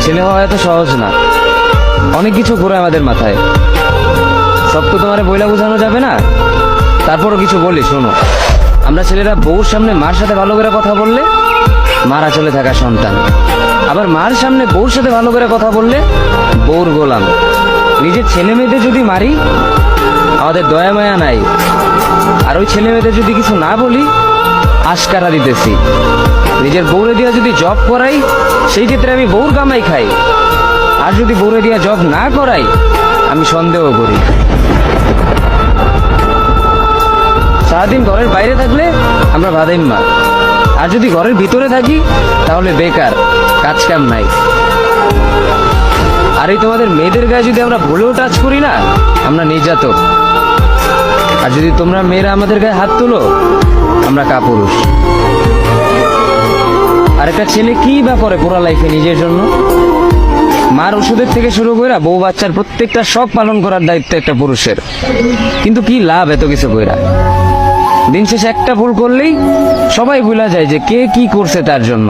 ছেলে হওয়া এত সহজ না, অনেক কিছু ঘুরে আমাদের মাথায়। সব তো তোমার বইলা বোঝানো যাবে না, তারপরও কিছু বলি শোনো। আমরা ছেলেরা বউর সামনে মার সাথে ভালো করে কথা বললে মারা চলে থাকা সন্তান, আবার মার সামনে বউর সাথে ভালো করে কথা বললে বউর গোলাম। নিজের ছেলে মেয়েদের যদি মারি আমাদের দয়া মায়া নাই, আর ওই ছেলে মেয়েদের যদি কিছু না বলি আশকারা দিতেছি। নিজের বউরে দিয়া যদি জব করাই সেই ক্ষেত্রে আমি বউর কামাই খাই, আর যদি বউরে দিয়া জব না করাই আমি সন্দেহ করি। সারাদিন ঘরের বাইরে থাকলে আমরা ভাদাইম্মা, আর যদি ঘরের ভিতরে থাকি তাহলে বেকার, কাজ কাম নাই। আর এই তোমাদের মেয়েদের গায়ে যদি আমরা ভুলেও টাচ করি না আমরা নির্যাতক, আর যদি তোমরা মেয়েরা আমাদের গায়ে হাত তুলো আমরা কাপুরুষ। আর একটা ছেলে কি বা করে পুরো লাইফে নিজের জন্য? মার ওষুধের থেকে শুরু করে বউ বাচ্চার প্রত্যেকটা শখ পালন করার দায়িত্ব একটা পুরুষের। কিন্তু কি লাভ এত কিছু কইরা? দিন শেষে একটা ভুল করলেই সবাই ভুলা যায় যে কে কি করছে তার জন্য।